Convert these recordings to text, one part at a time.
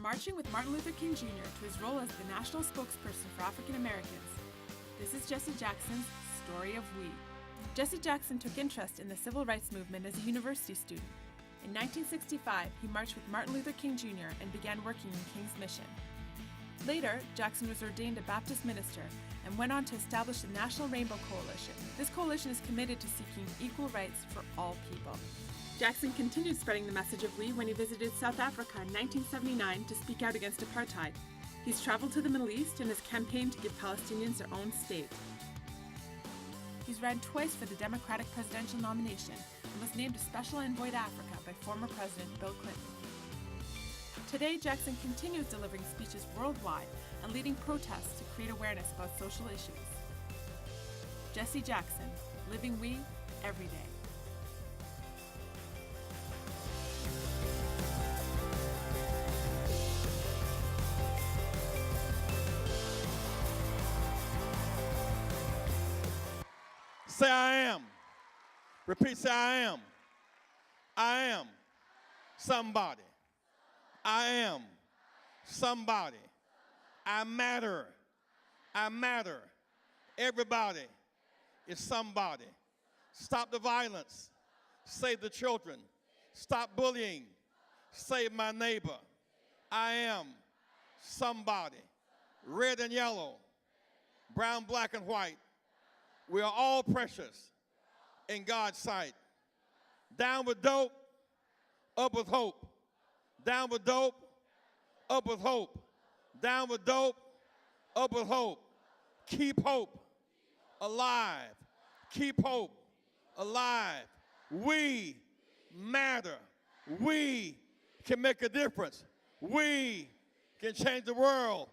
from marching with Martin Luther King Jr. to his role as the national spokesperson for African Americans, this is Jesse Jackson's Story of We. Jesse Jackson took interest in the civil rights movement as a university student. In 1965, he marched with Martin Luther King Jr. and began working in King's Mission. Later, Jackson was ordained a Baptist minister and went on to establish the National Rainbow Coalition. This coalition is committed to seeking equal rights for all people. Jackson continued spreading the message of we when he visited South Africa in 1979 to speak out against apartheid. He's traveled to the Middle East and has campaigned to give Palestinians their own state. He's ran twice for the Democratic presidential nomination and was named a special envoy to Africa by former President Bill Clinton. Today, Jackson continues delivering speeches worldwide and leading protests to create awareness about social issues. Jesse Jackson, living we every day. Say I am. Repeat, say I am. I am somebody. I am somebody. I matter. I matter. Everybody is somebody. Stop the violence. Save the children. Stop bullying. Save my neighbor. I am somebody. Red and yellow. Brown, black, and white. We are all precious in God's sight. Down with dope, up with hope. Down with dope, up with hope. Down with dope, up with hope. Keep hope alive. Keep hope alive. We matter. We can make a difference. We can change the world.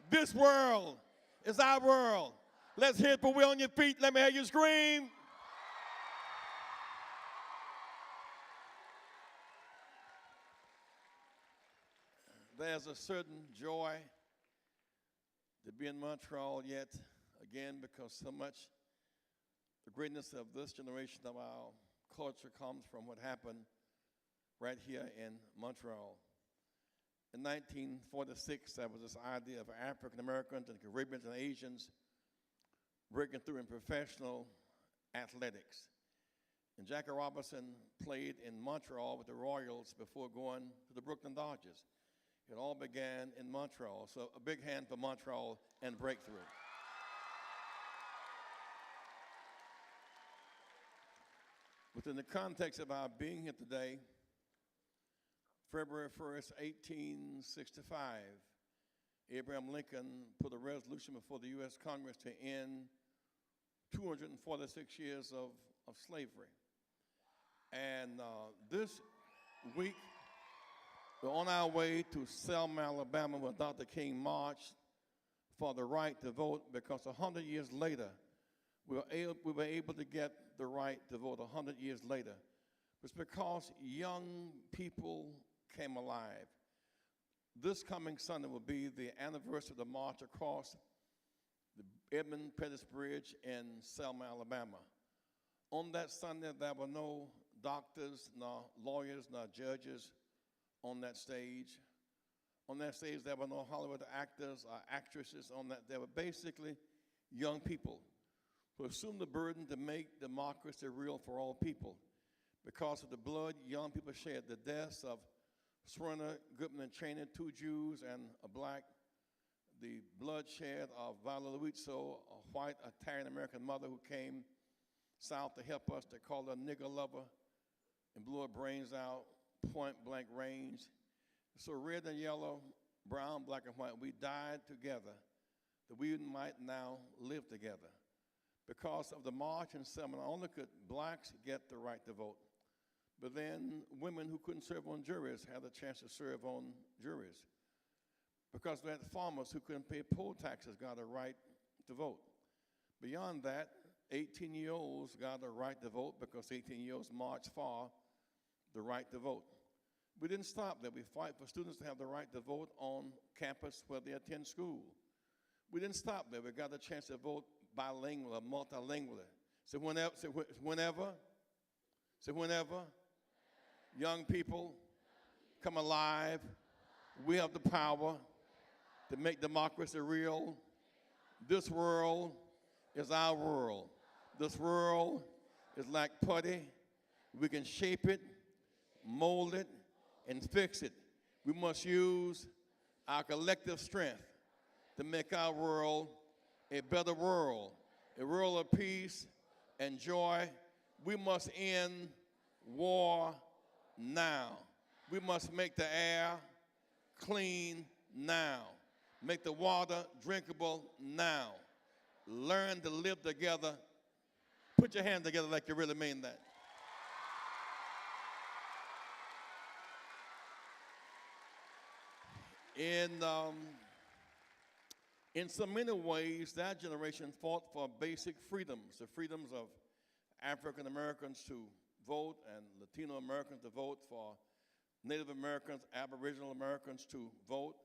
This world is our world. Let's hear it for we on your feet. Let me hear you scream. There's a certain joy to be in Montreal yet again because so much the greatness of this generation of our culture comes from what happened right here in Montreal. In 1946, there was this idea of African Americans and Caribbeans and Asians breaking through in professional athletics. And Jackie Robinson played in Montreal with the Royals before going to the Brooklyn Dodgers. It all began in Montreal, so a big hand for Montreal and breakthrough. Within the context of our being here today, February 1st, 1865, Abraham Lincoln put a resolution before the U.S. Congress to end 246 years of slavery. And this week, we're on our way to Selma, Alabama, where Dr. King marched for the right to vote because 100 years later, we were able to get the right to vote 100 years later. It's because young people came alive. This coming Sunday will be the anniversary of the march across the Edmund Pettus Bridge in Selma, Alabama. On that Sunday, there were no doctors, nor lawyers, nor judges on that stage. On that stage, there were no Hollywood actors or actresses on that. There were basically young people who assumed the burden to make democracy real for all people. Because of the blood young people shed, the deaths of Serena Goodman and Cheney, 2 Jews and a black, the bloodshed of Viola Luizzo, a white Italian-American mother who came south to help us. They called her a nigger lover and blew her brains out, point-blank range. So red and yellow, brown, black, and white, we died together that we might now live together. Because of the march in Selma, not only could blacks get the right to vote, but then women who couldn't serve on juries had a chance to serve on juries. Because we had farmers who couldn't pay poll taxes got a right to vote. Beyond that, 18-year-olds got a right to vote because 18-year-olds marched for the right to vote. We didn't stop there. We fight for students to have the right to vote on campus where they attend school. We didn't stop there. We got a chance to vote bilingual or multilingually. So whenever young people come alive, We have the power to make democracy real. This world is our world. This world is like putty. We can shape it, mold it, and fix it. We must use our collective strength to make our world a better world, a world of peace and joy. We must end war now. We must make the air clean now. Make the water drinkable now. Learn to live together. Put your hands together like you really mean that. In so many ways, that generation fought for basic freedoms, the freedoms of African Americans to vote and Latino Americans to vote, for Native Americans, Aboriginal Americans to vote,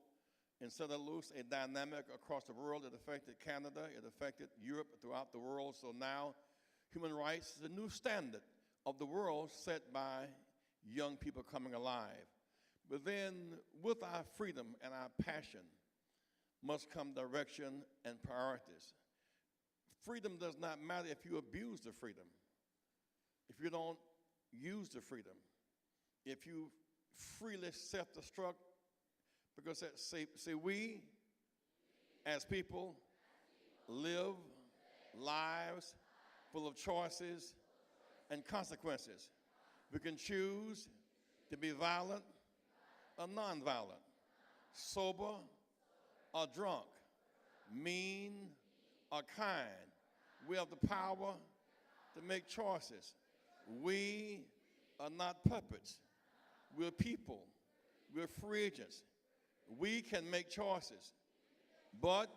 and set loose a dynamic across the world. It affected Canada, it affected Europe, throughout the world. So now human rights is a new standard of the world set by young people coming alive. But then with our freedom and our passion must come direction and priorities. Freedom does not matter if you abuse the freedom, if you don't use the freedom, if you freely self-destruct, because say we as people live lives full of choices and consequences. We can choose to be violent or nonviolent, sober or drunk, mean or kind. We have the power to make choices. We are not puppets. We're people. We're free agents. We can make choices, but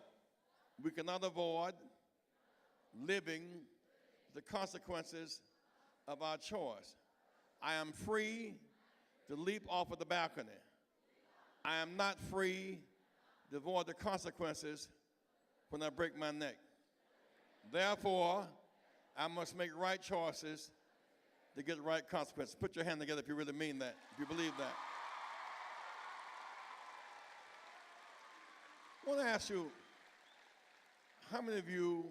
we cannot avoid living the consequences of our choice. I am free to leap off of the balcony. I am not free to avoid the consequences when I break my neck. Therefore, I must make right choices to get the right consequences. Put your hand together if you really mean that, if you believe that. I want to ask you, how many of you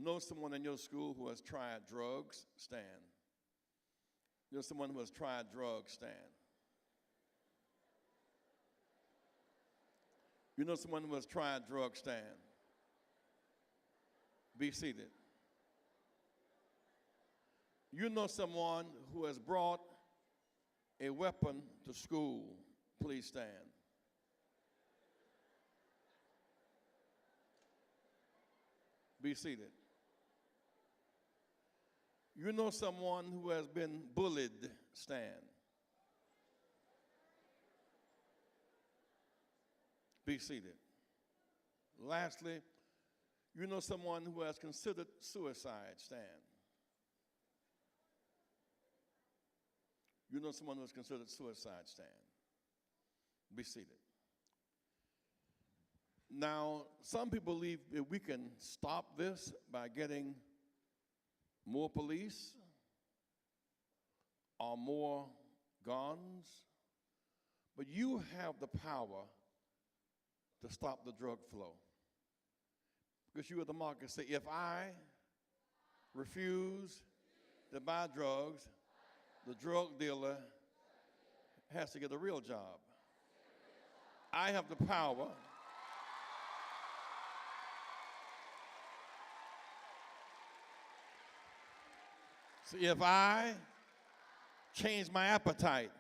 know someone in your school who has tried drugs? Stand. You know someone who has tried drugs? Stand. You know someone who has tried drugs? Stand. Be seated. You know someone who has brought a weapon to school? Please stand. Be seated. You know someone who has been bullied? Stand. Be seated. Lastly, you know someone who has considered suicide? Stand. You know someone who has considered suicide? Stand. Be seated. Now, some people believe that we can stop this by getting more police or more guns, but you have the power to stop the drug flow. Because you are the market say, if I refuse to buy drugs, the drug dealer has to get a real job. I have the power See, if I change my appetite,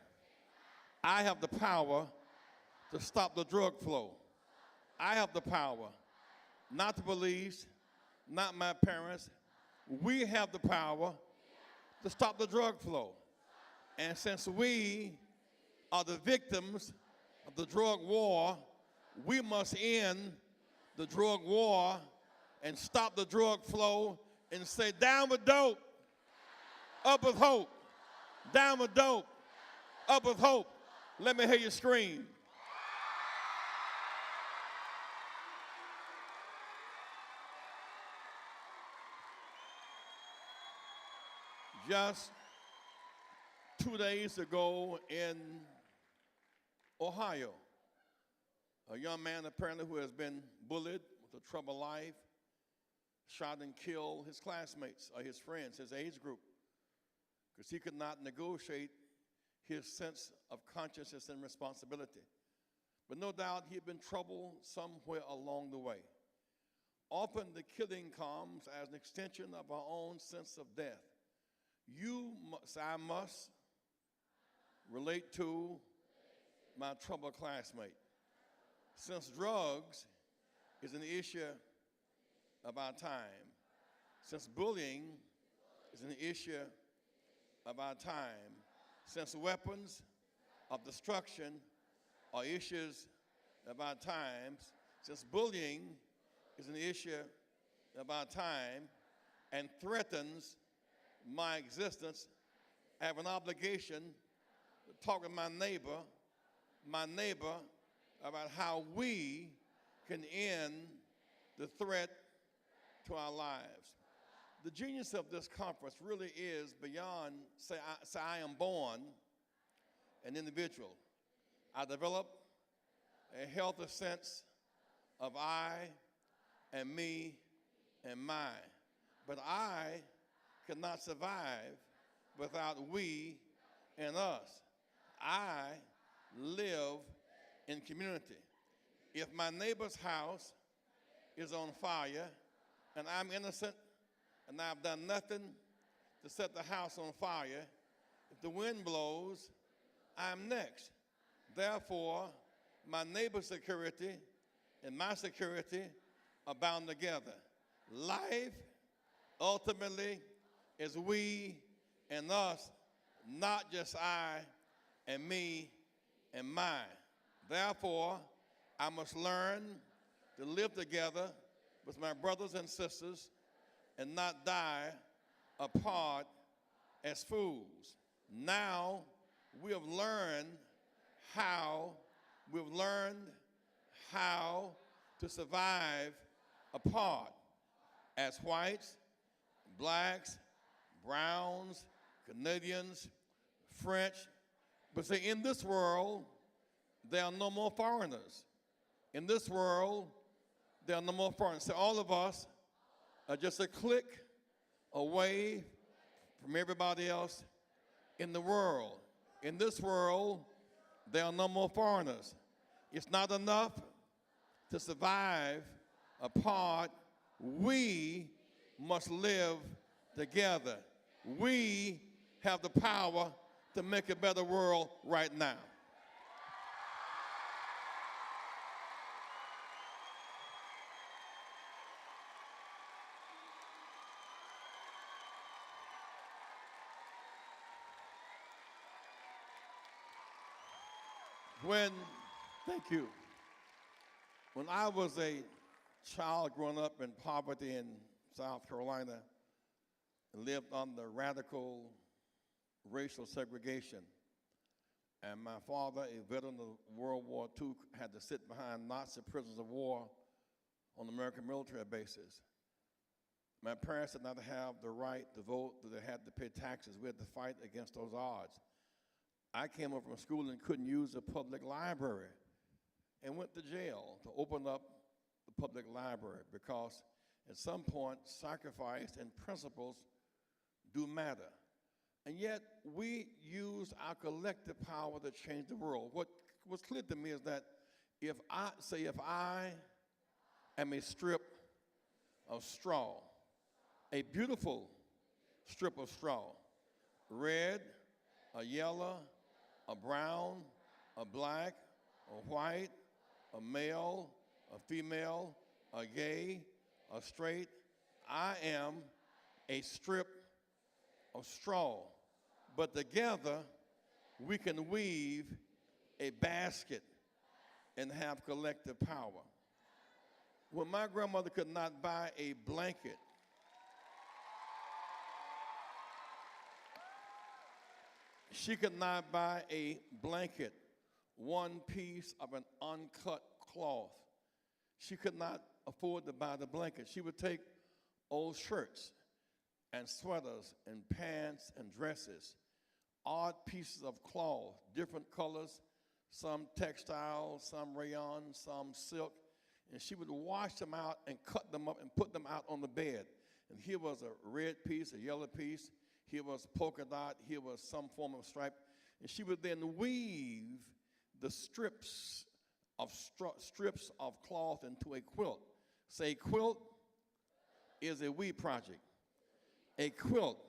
I have the power to stop the drug flow. I have the power, not the police, not my parents. We have the power to stop the drug flow. And since we are the victims of the drug war, we must end the drug war and stop the drug flow and say, down with dope, up with hope. Down with dope, up with hope. Let me hear you scream. Just 2 days ago in Ohio, A young man apparently who has been bullied with a troubled life, shot and killed his classmates or his friends, his age group, because he could not negotiate his sense of consciousness and responsibility. But no doubt he had been troubled somewhere along the way. Often the killing comes as an extension of our own sense of death. I must relate to my troubled classmate. Since drugs is an issue of our time, since bullying is an issue of our time, since weapons of destruction are issues of our times, since bullying is an issue of our time and threatens my existence, I have an obligation to talk with my neighbor about how we can end the threat to our lives. The genius of this conference really is beyond, say I am born an individual. I develop a healthy sense of I and me and mine. But I cannot survive without we and us. I live in community. If my neighbor's house is on fire and I'm innocent and I've done nothing to set the house on fire, if the wind blows, I'm next. Therefore, my neighbor's security and my security are bound together. Life ultimately is we and us, not just I and me and mine. Therefore, I must learn to live together with my brothers and sisters and not die apart as fools. Now we have learned how to survive apart as whites, blacks, browns, Canadians, French. But see, in this world, there are no more foreigners. In this world, there are no more foreigners. So all of us are just a click away from everybody else in the world. In this world, there are no more foreigners. It's not enough to survive apart. We must live together. We have the power to make a better world right now. When I was a child growing up in poverty in South Carolina and lived under radical racial segregation, and my father, a veteran of World War II, had to sit behind Nazi prisoners of war on American military bases. My parents did not have the right to vote, they had to pay taxes. We had to fight against those odds. I came up from school and couldn't use a public library and went to jail to open up the public library because at some point sacrifice and principles do matter. And yet we use our collective power to change the world. What was clear to me is that if I am a strip of straw, a beautiful strip of straw, red, a yellow, a brown, a black, a white, a male, a female, a gay, a straight. I am a strip of straw. But together, we can weave a basket and have collective power. When my grandmother could not buy a blanket, she could not buy a blanket, one piece of an uncut cloth. She could not afford to buy the blanket. She would take old shirts and sweaters and pants and dresses, odd pieces of cloth, different colors, some textile, some rayon, some silk, and she would wash them out and cut them up and put them out on the bed. And here was a red piece, a yellow piece, here was polka dot, here was some form of stripe, and she would then weave the strips of cloth into a quilt. Say, quilt is a weave project. A quilt,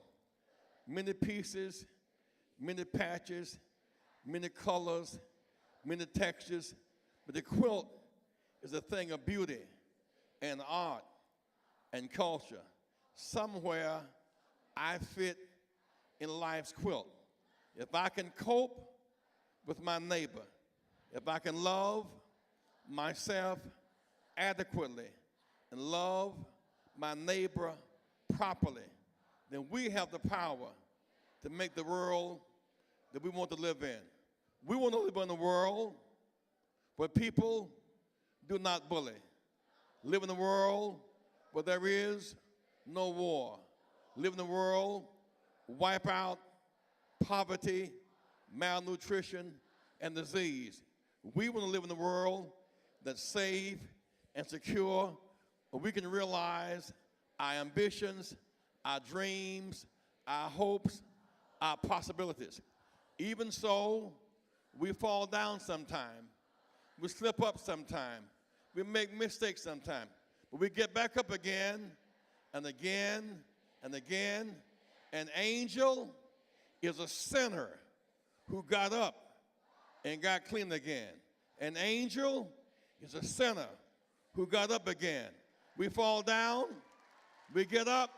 many pieces, many patches, many colors, many textures, but the quilt is a thing of beauty and art and culture. Somewhere I fit in life's quilt. If I can cope with my neighbor, if I can love myself adequately and love my neighbor properly, then we have the power to make the world that we want to live in. We want to live in a world where people do not bully. Live in a world where there is no war. Live in a world, wipe out poverty, malnutrition, and disease. We want to live in a world that's safe and secure, where we can realize our ambitions, our dreams, our hopes, our possibilities. Even so, we fall down sometime. We slip up sometime. We make mistakes sometime. But we get back up again and again and again. An angel is a sinner who got up and got clean again. An angel is a sinner who got up again. We fall down, we get up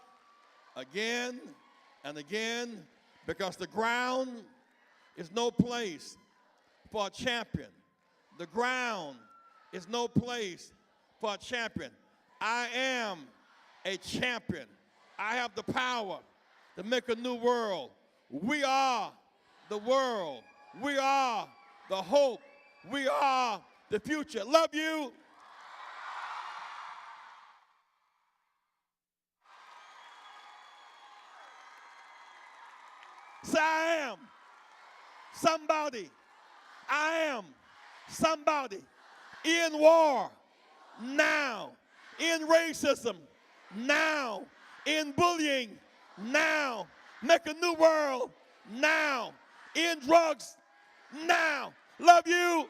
again and again, because the ground is no place for a champion. The ground is no place for a champion. I am a champion. I have the power to make a new world. We are the world. We are the hope. We are the future. Love you. Say, I am somebody. I am somebody in war now, in racism now, in bullying now, make a new world now, in drugs now. Love you.